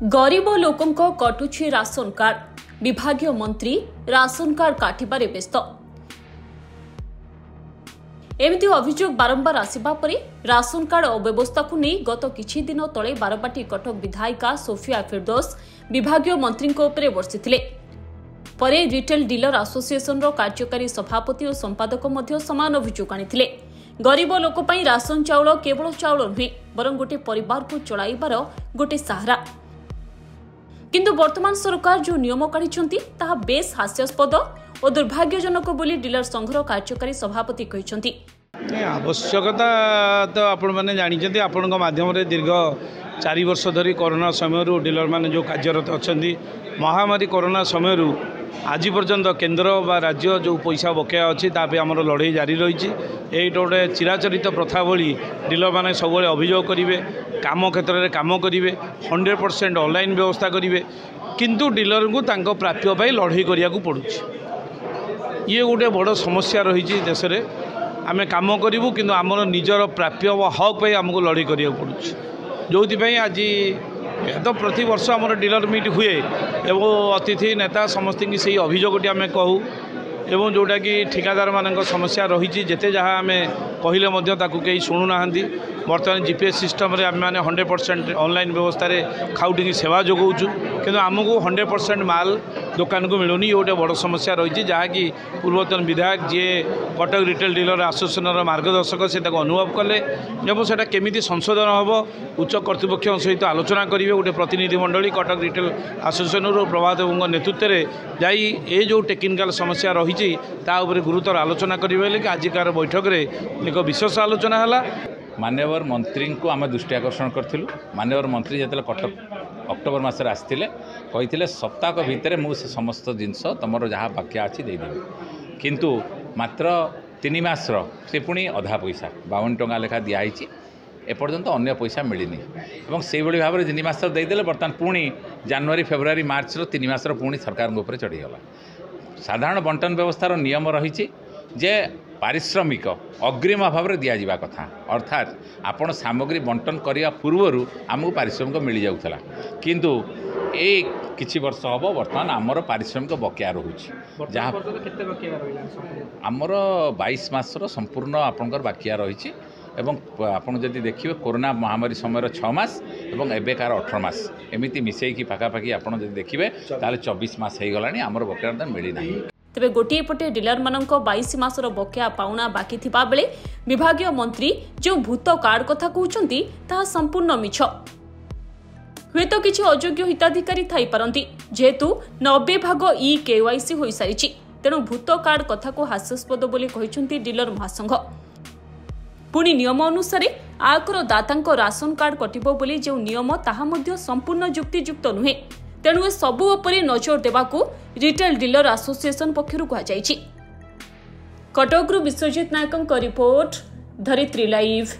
गरीब लोकों कटुछि ration card विभागीय मंत्री राशन कार्ड काटिबारे व्यस्त एमती अभियोग बारंबार आसिबा परे राशन कार्ड अव्यवस्था को नहीं गत किछि दिन तले बारबाटी कटक विधायिका सोफिया फिरदौस विभागीय मंत्री उपरे वर्षिथिले परे रिटेल डीलर एसोसिएशन रो कार्यकारी सभापति और संपादक मध्य समान अभियोग आनिथिले। गरीब लोक पई राशन चाउल केवल चाउल नुहे बरं गोटे परिवार को चलाइबार गोटे सहारा किंतु वर्तमान सरकार जो नियम काढिछंती ताहा बेस हास्यास्पद और दुर्भाग्यजनक बोली डीलर संघर कार्यकारी सभापति कहिछंती। आवश्यकता तो आपण माने जानिछंती आपणक माध्यम रे दीर्घ 4 वर्ष धरी कोरोना समय डीलर माने जो कार्यरत अछंती महामारी कोरोना समय आज पर्यंत केंद्र बा राज्य जो पैसा बकेया अच्छी तापे आमर लड़ाई जारी रही है। गोटे चिराचरित प्रथा भली डीलर मैंने सब अभियोग करेंगे काम क्षेत्र में काम करेंगे 100% ऑनलाइन व्यवस्था करेंगे किंतु डीलर को तांको प्राप्य पाई लड़ाई करिया को पड़ुछि। ये गोटे बड़ समस्या रही देश में आम कम करूँ कि आमर निजर प्राप्य व हक पाई आमको लड़ाई करिया पड़ुछि जो आज तो प्रति वर्ष आमर डीलर मीट हुए एवं अतिथि नेता समस्त की सही अभियोगटी आम कहूँ एवं जोटा कि ठिकादार मान समस्या रही जिते जहाँ आम कहले कहीं शुणुना बर्तमान जीपीएस सिस्टम रे आम मैंने 100% ऑनलाइन व्यवस्था खाउटी सेवा जोगाऊँ कि आमको 100% माल दुकान को मिलूनी ये गोटे बड़ समस्या रही जहाँकि पूर्वतन विधायक जी कटक रिटेल डीलर एसोसिएशन मार्गदर्शक से अनुभव कले एवं से केमी संशोधन हम उच्च कर्तृपक्ष सहित आलोचना करेंगे गोटे प्रतिनिधि मंडली कटक रिटेल एसोसिएशन प्रभात बाबू नेतृत्व में जाई ये जो टेक्निकल समस्या रही गुरुतर आलोचना करेंगे कि आजिकार बैठक में एक विशेष आलोचना है। मान्यवर मंत्री को आम दृष्टि आकर्षण करूँ। मान्यवर मंत्री जो कटक अक्टोबर मसरे आसते कही सप्ताह भितर मुझे समस्त जिनस तुम जहाँ बाकी अच्छी देदेवी किंतु मात्र 3 मासर से पुणी अधा पैसा 52 टंका लेखा दिखाई एपर्यंत अन्य पैसा मिलनी और से भाव में 3 मासर देदेले बर्तमान पुणी जनवरी फेब्रुआरी मार्च 3 मासर पुणी सरकार उपर चढ़ीगला। साधारण बंटन व्यवस्थार नियम रही जे पारिश्रमिक अग्रिम भाव में दि जावा कथा अर्थात आपण सामग्री बंटन करने पूर्वर आमको पारिश्रमिक मिल जाऊला किंतु ए किछि वर्ष हम बर्तमान आमर पारिश्रमिक बकेया रोचे जहाँ आमर 22 मासर संपूर्ण आपणकर बाकिया रही एवं आपड़ जदि देखिए कोरोना महामारी समय 6 मास और एबेकार 18 मास एमती मिसेकी पाखापाखि आपड़ जदि देखिए ताले 24 मास हो गलानी आमर बकेया मिलना। तेबे गोटिए पटे डीलर मानक 22 मासर बकेया पाउना बाकी थिबा बेले विभागीय मंत्री जो भूत कार्ड कथा कहउचंती ताहा संपूर्ण मिछ। हुए तो किछि अयोग्य हिताधिकारी थाई पारंती जेहेतु 90 भाग ई केवाईसी होई सारिछि तेणु भूत कार्ड कथा को हास्यास्पद बोली कहिसंती डीलर महासंघ। पुणी नियम अनुसार आयकर दातांको राशन कार्ड कटिबो बोली जो नियम ताहा मध्य संपूर्ण युक्तियुक्त नुहे तेणु सबु उपरे नजर देवाकू रिटेल डीलर एसोसिएशन पक्षरु कहा जायछि। कटकरू विश्वजित नायकଙ୍କ रिपोर्ट धरित्री लाइव।